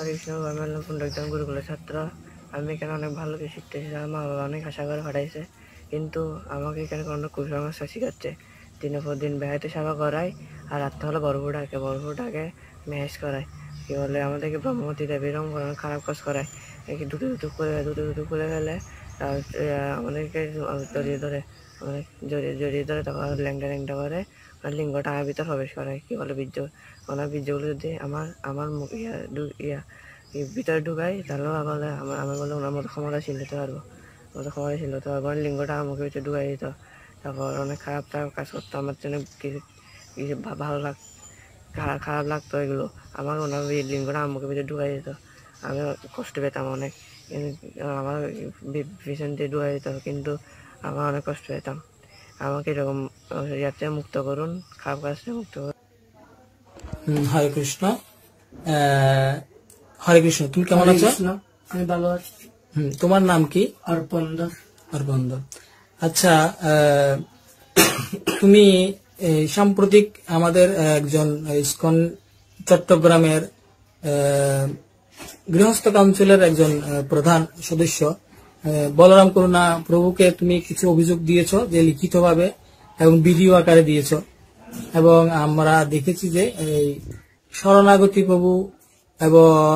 কৃষ্ণ আমি পুনরুদ্ধার গুরুকুলের ছাত্র। আমি এখানে অনেক ভালো কিছু শিখতেছি। আমার মা বাবা অনেক আশা করে পাঠাইছে, কিন্তু আমাকে এখানে কোনো কুসংস্কার শিখাচ্ছে। দিনের পর দিন বেড়াইতে সেবা করায়, আর রাত্রে হলে বরফুটাকে ম্যাচ করায়। কি বলে আমাদেরকে ব্রহ্মবতী দেবী রং খারাপ কাজ করায়, দুটো করে ফেলে। আমাদেরকে জড়িয়ে ধরে তারপর ল্যাংটা করে লিঙ্গটা আমার ভিতর প্রবেশ করে। কি বলে বীর্য, ওনার বীর্যগুলো যদি আমার ভিতরে ঢুকাই, তাহলে আমার বলে ওনার মতো ক্ষমতাশীল হতে পারবো, লিঙ্গটা আমার মুখের ভিতরে ঢুকাই দিত। তারপর অনেক খারাপ কাজ করতো আমার জন্য। কিছু ভালো খারাপ লাগতো এগুলো। আমার ওনার লিঙ্গটা আমার মুখের ভিতরে ঢুকাই দিত। আমি কষ্ট পেতাম অনেক, আমার পিছন দিয়ে ঢুকাই দিত, কিন্তু আমার অনেক কষ্ট পেতাম। আমাকে এরকম ইয়াতে মুক্ত করুন, খারাপ কাজ থেকে মুক্ত করুন। হরে কৃষ্ণ। হরে কৃষ্ণ। তুমি কেমন আছো? আমি ভালো আছি। তোমার নাম কি? অর্পণ। আচ্ছা, তুমি সাম্প্রতিক আমাদের একজন ইসকন চট্টগ্রামের গৃহস্থ কাউন্সিলের একজন প্রধান সদস্য বলরাম করুণা প্রভুকে তুমি কিছু অভিযোগ দিয়েছ, যে লিখিতভাবে এবং ভিডিও আকারে দিয়েছ। এবং আমরা দেখেছি যে এই শরণাগতি প্রভু এবং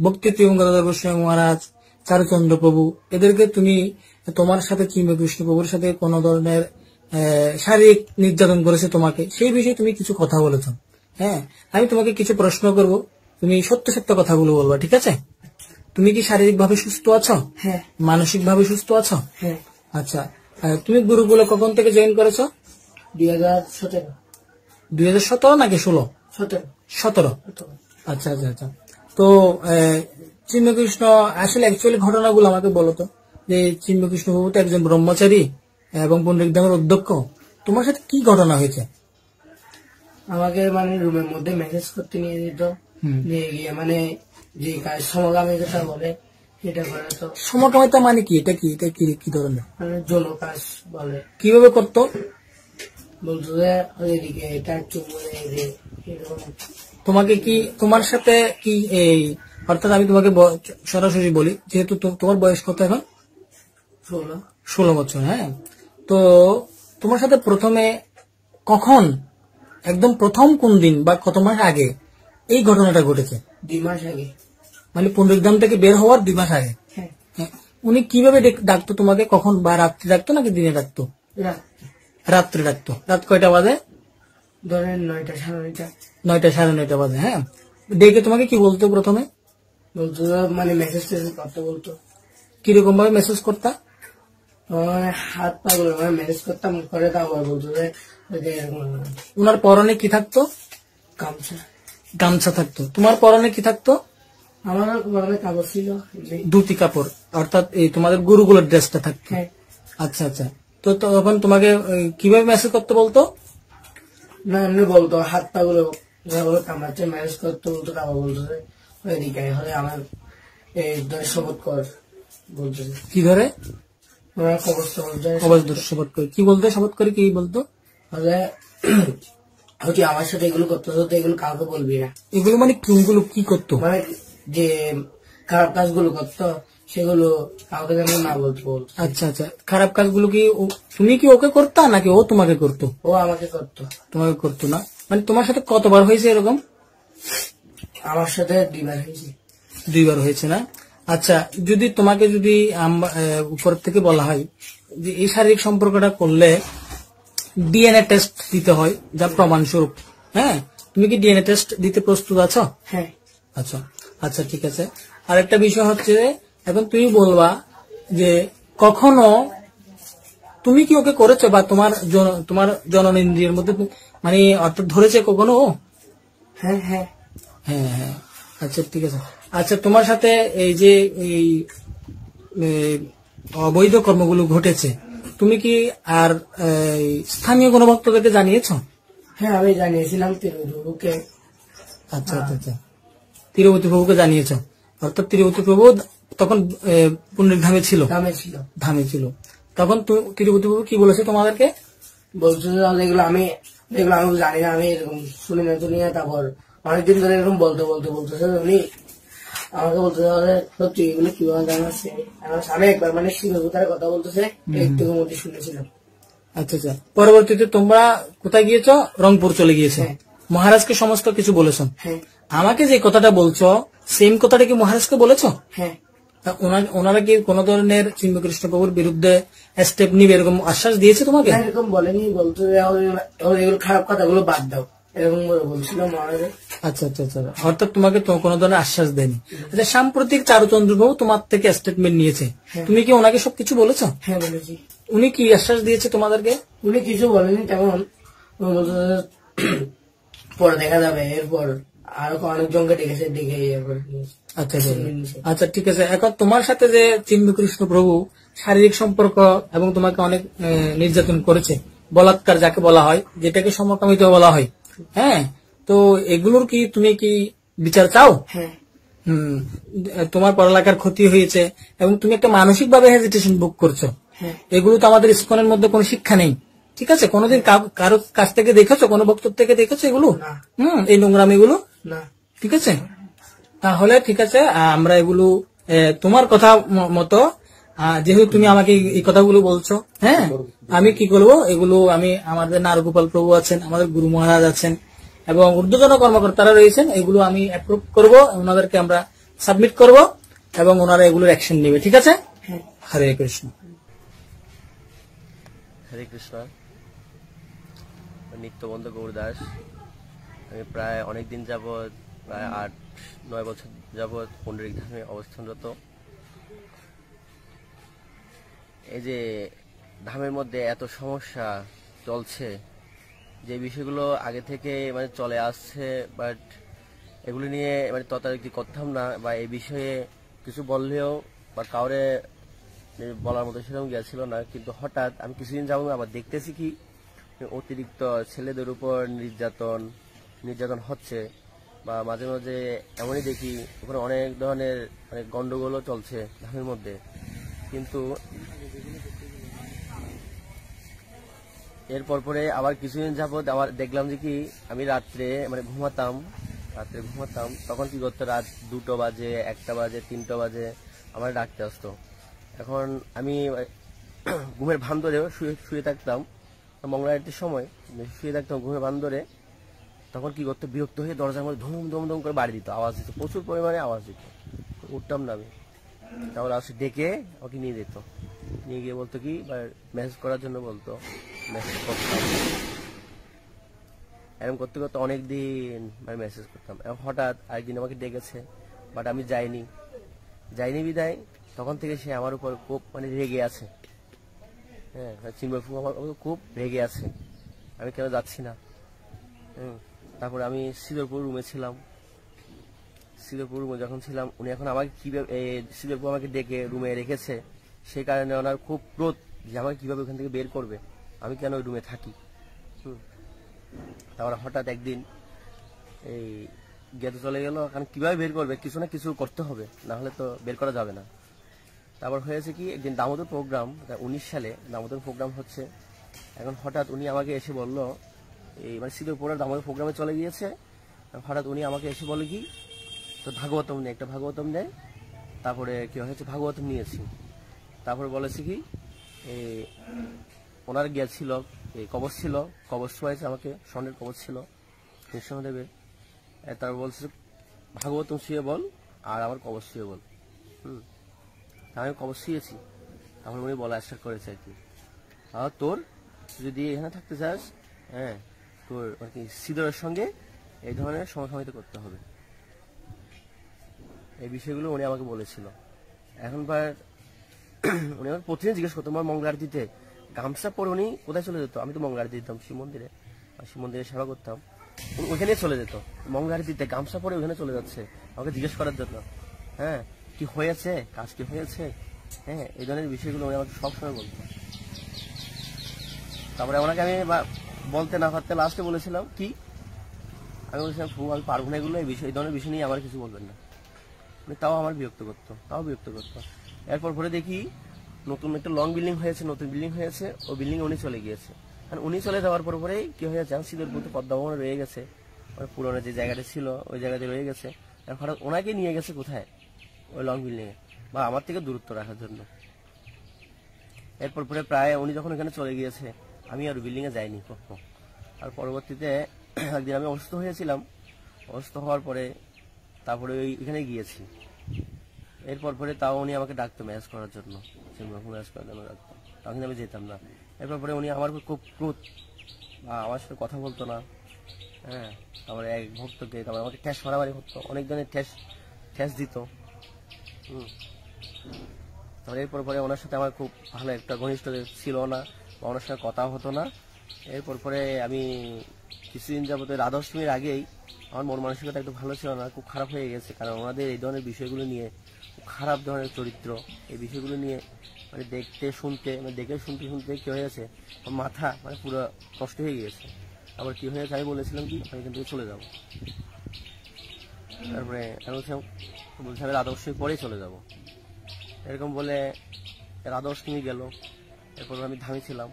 ভক্তি ত্রিভঙ্গদার গোস্বামী মহারাজ, চারুচন্দ্র প্রভু, এদেরকে তুমি তোমার সাথে কৃষ্ণ প্রভুর সাথে কোন ধরনের শারীরিক নির্যাতন করেছে তোমাকে, সেই বিষয়ে তুমি কিছু কথা বলেছ। হ্যাঁ, আমি তোমাকে কিছু প্রশ্ন করব, তুমি সত্য কথাগুলো বলবা, ঠিক আছে? তুমি কি শারীরিক ভাবে সুস্থ আছো? হ্যাঁ। মানসিক ভাবে সুস্থ আছো? হ্যাঁ। আচ্ছা, তুমি গুরুকুলে কখন থেকে জয়েন করেছো? 2017। 2017 নাকি 16? 17। আচ্ছা। তো চিন্ময়কৃষ্ণ আসলে অ্যাকচুয়ালি ঘটনাগুলো আমাকে বলো তো, যে চিন্ময়কৃষ্ণ বাবু তো একজন ব্রহ্মচারী এবং পুনরুদ্ধামের অধ্যক্ষ। তোমার সাথে কি ঘটনা হয়েছে? আমাকে রুমের মধ্যে মেসেজ করতে নিয়ে দিত, নিয়ে গিয়ে যে কাজ সমকামিতা বলে এটা করে। তো সমকামিতা মানে কি? এটা কি ধরনের? যৌন কাজ বলে। কিভাবে করতো? বলতো যে এদিকে এটা একটু তোমাকে কি তোমার সাথে কি এই, অর্থাৎ আমি তোমাকে সরাসরি বলি, যেহেতু তোমার বয়স কত এখন? 16 বছর। হ্যাঁ, তো তোমার সাথে প্রথমে কখন, একদম প্রথম কোন দিন বা কত মাস আগে এই ঘটনাটা ঘটেছে? 2 মাস আগে। মানে পুনরুদ্ধাম থেকে বের হওয়ার 2 মাস আগে। হ্যাঁ। উনি কিভাবে ডাকতো তোমাকে? কখন, বা রাত্রে ডাকতো নাকি দিনে ডাকতো? রাত্রে ডাকতো। রাত কয়টা বাজে? ধরেন 9টা, 9:30। 9টা, 9:30 বাজে। হ্যাঁ, ডেকে তোমাকে কি বলতো প্রথমে? বলতো মেসেজ করতে বলতো। কিরকম ভাবে মেসেজ করতা? হাত পা গুলো মেসেজ করতাম করে, তারপর বলতো যে উনার পরনে কি থাকতো? গামছা থাকতো। তোমার পরনে কি থাকতো? আমার পরনে কাপড় ছিল, ধুতি কাপড়, অর্থাৎ এই তোমাদের গুরুকুলের ড্রেসটা থাকতো। আচ্ছা। তো তখন তোমাকে কিভাবে মেসেজ করতে বলতো? না, এমনি বলতো হাত পা গুলো কামড়াচ্ছে, ম্যারেজ করতে বলতো। তারপর বলতো এদিকে হলে আমার শপথ কর বলতো। কি ধরে? শপথ করে কি বলতো? শপথ করে কি বলতো? আমার সাথে এগুলো করতে হতো, এগুলো কাউকে বলবি না। এগুলো মানে কোনগুলো কি করতো? যে খারাপ কাজগুলো করতো সেগুলো কাউকে যেন না বলতো। আচ্ছা। খারাপ কাজগুলো কি তুমি কি ওকে করতা নাকি ও তোমাকে করতো? ও আমাকে করতো। তোমাকে করতো না? মানে তোমার সাথে কতবার হয়েছে এরকম? আমার সাথে 2 বার হয়েছে। 2 বার হয়েছে না? আচ্ছা, তোমাকে যদি উপর থেকে বলা হয় যে এই শারীরিক সম্পর্কটা করলে ডিএনএ টেস্ট দিতে হয়, যা প্রমাণ স্বরূপ, হ্যাঁ, তুমি কি ডিএনএ টেস্ট দিতে প্রস্তুত আছো? হ্যাঁ। আচ্ছা, ঠিক আছে। আর একটা বিষয় হচ্ছে, এখন তুমি বলবা যে কখনো তুমি কি ওকে করেছো, বা তোমার জননেন্দ্রিয়ের মধ্যে মানে অর্থাৎ ধরেছে কখনো ও? হ্যাঁ। আচ্ছা, ঠিক আছে। আচ্ছা, তোমার সাথে এই যে এই অবৈধ কর্মগুলো ঘটেছে, তুমি কি আর স্থানীয় কোনো ভক্তদেরকে জানিয়েছ? হ্যাঁ, আমি জানিয়েছিলাম তিরুপতিকে। আচ্ছা। তিরুপতি প্রভুকে জানিয়েছ, অর্থাৎ তিরুপতি প্রভু তখন পুনরুদ্ধামে ছিল, ধামে ছিল। তখন তিরুপতি প্রভু কি বলেছে তোমাদেরকে? বলছো এগুলো আমি জানি না, আমি এরকম শুনি না। তারপর অনেকদিন ধরে এরকম বলতেছে উনি আমাকে বলতেছে সত্যি এগুলো কিভাবে জানাচ্ছে। আমি একবার মানে শিবতার কথা বলতেছে একটু মধ্যে শুনেছিলাম। আচ্ছা আচ্ছা, পরবর্তীতে তোমরা কোথায় গিয়েছো? রংপুর চলে গিয়েছো। হ্যাঁ। মহারাজকে সমস্ত কিছু বলেছো? হ্যাঁ আমাকে যে কথাটা বলছো সেম কথাটা কি মহারাজকে বলেছো? হ্যাঁ। তা ওনারা কি কোন ধরনের চিন্ময়কৃষ্ণ প্রভুর বিরুদ্ধে স্টেপ নিবে এরকম আশ্বাস দিয়েছে তোমাকে? না, এরকম বলেনি, বলতে এগুলো খারাপ কথাগুলো বাদ দাও এরকম করে বলছিল মহারাজ। আচ্ছা আচ্ছা আচ্ছা, অর্থাৎ তোমাকে তো কোনো ধরনের আশ্বাস দেয়নি। আচ্ছা, সাম্প্রতিক চারুচন্দ্র প্রভু তোমার থেকে স্টেটমেন্ট নিয়েছে, তুমি কি ওনাকে সবকিছু বলেছো? হ্যাঁ বলেছি। উনি কি আশ্বাস দিয়েছে তোমাদেরকে? উনি কিছু বলেনি তেমন, পরে দেখা যাবে, এরপর আরো অনেকজনকে ডেকেছে, ডেকে আচ্ছা আচ্ছা আচ্ছা, ঠিক আছে। এখন তোমার সাথে যে চিন্ময়কৃষ্ণ প্রভু শারীরিক সম্পর্ক এবং তোমাকে অনেক নির্যাতন করেছে, বলাৎকার যাকে বলা হয়, যেটাকে সমকামিত বলা হয়, হ্যাঁ, তো এগুলোর কি তুমি কি বিচার চাও? হ্যাঁ। তোমার পড়ালেখার ক্ষতি হয়েছে এবং তুমি একটা মানসিক ভাবে হেজিটেশন ভোগ করছো, হ্যাঁ। এগুলো তো আমাদের ইসকনের মধ্যে কোনো শিক্ষা নেই, ঠিক আছে? কোনোদিন কারো কাছ থেকে দেখেছো, কোনো বক্তব্য থেকে দেখেছো এগুলো? না। এই নোংরামি এগুলো না। ঠিক আছে, তাহলে ঠিক আছে, আমরা এগুলো তোমার কথা মতো, যেহেতু তুমি আমাকে এই কথাগুলো বলছো, হ্যাঁ, আমি কি করবো এগুলো, আমি আমাদের নারগোপাল প্রভু আছেন, আমাদের গুরু মহারাজ আছেন এবং ঊর্ধ্বতন কর্মকর্তারা রয়েছেন, এগুলো আমি অ্যাপ্রুভ করব, ওনাদেরকে আমরা সাবমিট করব এবং ওনারা এগুলোর অ্যাকশন নেবে, ঠিক আছে? হরে কৃষ্ণ। হরে কৃষ্ণ। নিত্যবন্ধু গৌরদাস। আমি প্রায় অনেকদিন যাবৎ, প্রায় 8-9 বছর যাবৎ পুণ্ডরিক ধামে অবস্থানরত। এই যে ধামের মধ্যে এত সমস্যা চলছে, যে বিষয়গুলো আগে থেকে মানে চলে আসছে, বাট এগুলো নিয়ে মানে তদারকি করতাম না, বা এই বিষয়ে কিছু বললেও বা কাউরে বলার মতো সেরকম গিয়েছিল না। কিন্তু হঠাৎ আমি কিছুদিন যাবো আবার দেখতেছি কি অতিরিক্ত ছেলেদের উপর নির্যাতন হচ্ছে, বা মাঝে মাঝে এমনই দেখি ওখানে অনেক ধরনের মানে গন্ডগোলও চলছে ধামের মধ্যে। কিন্তু এরপর পরে আবার কিছুদিন যাবৎ আবার দেখলাম যে কি আমি রাত্রে মানে ঘুমাতাম, তখন কি করতো, রাত 2টো বাজে, 1টা বাজে, 3টা বাজে আমার ডাকতে আসতো। এখন আমি ঘুমের ভান ধরে শুয়ে থাকতাম, মঙ্গলারতির সময় শুয়ে থাকতাম ঘুমের ভান ধরে, তখন কি করতো, বিরক্ত হয়ে দরজার মধ্যে ধুম ধুম ধুম করে বাড়ি দিত, আওয়াজ দিত, প্রচুর পরিমাণে আওয়াজ দিত। উঠতাম না আমি, তারপর আসে ডেকে আমাকে নিয়ে যেত, নিয়ে গিয়ে বলতো কি মেসেজ করার জন্য বলতো, মেসেজ করতাম। এরকম করতে করতে অনেকদিন মানে মেসেজ করতাম। এবং হঠাৎ আরেকদিন আমাকে ডেকেছে, বাট আমি যাইনি বিদায় তখন থেকে সে আমার উপর খুব মানে রেগে আছে। হ্যাঁ, চিন্ময় প্রভু আমার খুব রেগে আছে, আমি কেন যাচ্ছি না। তারপরে আমি শ্রীধরপুর রুমে ছিলাম, শ্রীধরপুর রুমে যখন ছিলাম, উনি এখন আমাকে কিভাবে শ্রীধরপুর আমাকে ডেকে রুমে রেখেছে, সেই কারণে ওনার খুব ক্রোধ যে আমাকে কিভাবে ওখান থেকে বের করবে, আমি কেন ওই রুমে থাকি। তারপরে হঠাৎ একদিন এই গেতে চলে গেল, কারণ কিভাবে বের করবে, কিছু না কিছু করতে হবে, না হলে তো বের করা যাবে না। তারপর হয়েছে কি, একদিন দামোদর প্রোগ্রাম, 19 সালে দামোদর প্রোগ্রাম হচ্ছে। এখন হঠাৎ উনি আমাকে এসে বলল, এই মানে শ্রীধরপুরের দামোদর প্রোগ্রামে চলে গিয়েছে, হঠাৎ উনি আমাকে এসে বলে কি, তো ভাগবতম নেই, একটা ভাগবতম নেই। তারপরে কি হয়েছে, ভাগবতম নিয়েছি। তারপরে বলেছে কি, ওনার গিয়েছিল কবচ ছিল, কবচ হয়েছে আমাকে, স্বর্ণের কবচ ছিল কৃষ্ণদেবের। তারপর বলছে ভাগবতম শুয়ে বল আর আমার কবচ শুয়ে বল। আমি কবচ শুয়েছি। তারপর উনি বলা স্টার্ট করেছে আর কি, তোর যদি এখানে থাকতে চাস, হ্যাঁ, তোর আর কি শ্রীধরের সঙ্গে এই ধরনের সমসাময়িক করতে হবে। এই বিষয়গুলো উনি আমাকে বলেছিল। এখন উনি আমার প্রতিদিন জিজ্ঞেস করতো, আমার মঙ্গল আরতিতে গামছা পরে উনি কোথায় চলে যেত, আমি তো মঙ্গল আরতি দিতাম শিব মন্দিরে, শিব মন্দিরে সেবা করতাম, ওইখানে চলে যেত মঙ্গল আরতিতে, গামছা পরে ওইখানে চলে যাচ্ছে আমাকে জিজ্ঞেস করার জন্য, হ্যাঁ, কি হয়েছে, কাজ কি হয়েছে, হ্যাঁ, এই ধরনের বিষয়গুলো উনি আমাকে সবসময় বলতো। তারপরে ওনাকে আমি বলতে না পারতে লাস্টে বলেছিলাম কি, আমি বলেছিলাম আমি পারবো না এগুলো, এই ধরনের বিষয় নিয়ে আমার কিছু বলবেন না। তাও আমার বিরক্ত করতো। এরপর পরে দেখি নতুন একটা লং বিল্ডিং হয়েছে, ওই বিল্ডিং উনি চলে গিয়েছে। উনি চলে যাওয়ার পরেই কি হয়েছে, শ্রীধরপুর পদ্মা ভবনে রয়ে গেছে, ওই পুরোনো যে জায়গাটা ছিল ওই জায়গাতে রয়ে গেছে। এখন হঠাৎ ওনাকে নিয়ে গেছে কোথায়, ওই লং বিল্ডিংয়ে বা আমার থেকে দূরত্ব রাখার জন্য। এরপর পরে প্রায় উনি যখন এখানে চলে গিয়েছে আমি আর বিল্ডিংয়ে যাইনি কখনো। আর পরবর্তীতে একদিন আমি অসুস্থ হয়েছিলাম, অসুস্থ হওয়ার পরে তারপরে ওই এখানে গিয়েছি। এরপর পরে তাও উনি আমাকে ডাকতো ম্যাচ করার জন্য, ম্যাচ করার জন্য ডাকতো, তখন আমি যেতাম না। এরপর পরে উনি আমার খুব ক্রোধ, বা আমার সাথে কথা বলতো না। হ্যাঁ, তারপরে এক ভক্তকে তারপরে আমাকে ঠ্যাস মারামারি করতো, অনেক জনের ঠ্যাস দিত। তারপরে এরপর পরে ওনার সাথে আমার খুব ভালো একটা ঘনিষ্ঠ ছিল না, বা ওনার সাথে কথা হতো না। এরপর পরে আমি কিছুদিন যাবত রাধাষ্টমীর আগেই আমার মন মানসিকতা একটু ভালো ছিল না, খুব খারাপ হয়ে গেছে। কারণ ওনাদের এই ধরনের বিষয়গুলো নিয়ে, খুব খারাপ ধরনের চরিত্র, এই বিষয়গুলো নিয়ে মানে দেখে শুনতে কি হয়েছে মাথা মানে পুরো নষ্ট হয়ে গিয়েছে। আবার কি হয়েছে আমি বলেছিলাম কি আমি এখান থেকে চলে যাবো। তারপরে আমি বলছি আমি রাধাষ্টমী পরেই চলে যাব, এরকম বলে রাধাষ্টমী গেল। এরপর আমি ছিলাম।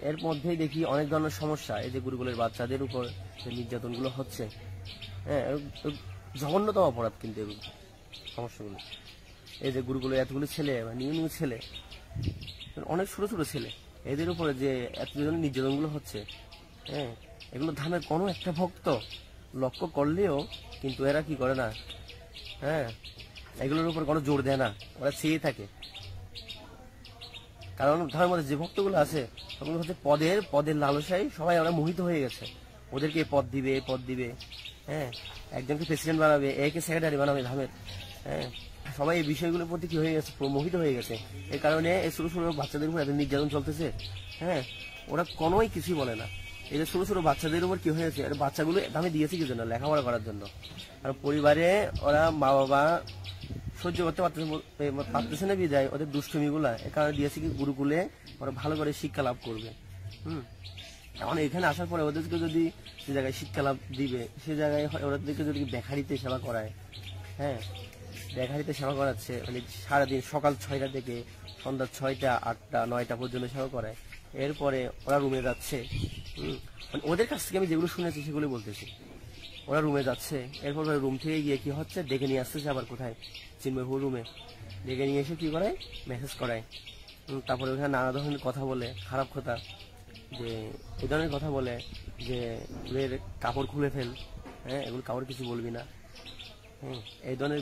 এর মধ্যেই দেখি অনেক ধরনের সমস্যা, এই যে গুরুকুলের বাচ্চাদের উপর যে নির্যাতনগুলো হচ্ছে, হ্যাঁ জঘন্যতম অপরাধ কিন্তু এগুলো সমস্যাগুলো। এই যে গুরুকুলের এতগুলো ছেলে বা নিউ ছেলে, অনেক ছোট ছোট ছেলে, এদের উপরে যে এত ধরনের নির্যাতনগুলো হচ্ছে, হ্যাঁ এগুলো ধামের কোনো একটা ভক্ত লক্ষ্য করলেও কিন্তু এরা কি করে না, হ্যাঁ এগুলোর উপর কোনো জোর দেয় না, ওরা চেয়ে থাকে। কারণ ধর্মের মধ্যে যে ভক্তগুলো আছে ওগুলো হচ্ছে পদের লালসায় সবাই ওরা মোহিত হয়ে গেছে, ওদেরকে পদ দিবে, হ্যাঁ একজনকে প্রেসিডেন্ট বানাবে, একে সেক্রেটারি বানাবে ধামের, হ্যাঁ সবাই এই বিষয়গুলোর প্রতি কি হয়ে গেছে, মোহিত হয়ে গেছে। এই কারণে এই ছোট ছোট বাচ্চাদের উপর এত নির্যাতন চলতেছে। হ্যাঁ ওরা কোনোই কিছুই বলে না। এই যে ছোট ছোট বাচ্চাদের উপর কি হয়েছে, আর বাচ্চাগুলো ধামে দিয়েছে কি জন্য, লেখাপড়া করার জন্য। আর পরিবারে ওরা মা বাবা সহ্য করতে পারতেছে না বিদায় ওদের দুষ্টমিগুলা, এ কারণে দিয়েছে কি গুরুকুলে ওরা ভালো করে শিক্ষা লাভ করবে। এখন এখানে আসার পরে ওদেরকে যদি যে জায়গায় শিক্ষা লাভ দিবে সে জায়গায় ওদেরকে যদি বেকারিতে সেবা করায়, হ্যাঁ বেকারিতে সেবা করাচ্ছে, মানে সারাদিন সকাল 6টা থেকে সন্ধ্যা 6টা 8টা 9টা পর্যন্ত সেবা করায়। এরপরে ওরা রুমে যাচ্ছে, মানে ওদের কাছ থেকে আমি যেগুলো শুনেছি সেগুলো বলতেছি। ওরা রুমে যাচ্ছে, এরপর রুম থেকে গিয়ে কি হচ্ছে দেখে নিয়ে আসতেছে, আবার কোথায় চিন্ময়পুর রুমে দেখে নিয়ে এসে কি করায়, মেসেজ করায়। তারপরে ওখানে নানা ধরনের কথা বলে, খারাপ কথা, যে এই ধরনের কথা বলে যে ওদের কাপড় খুলে ফেল, হ্যাঁ এগুলো কাপড় কিছু বলবি না, এই ধরনের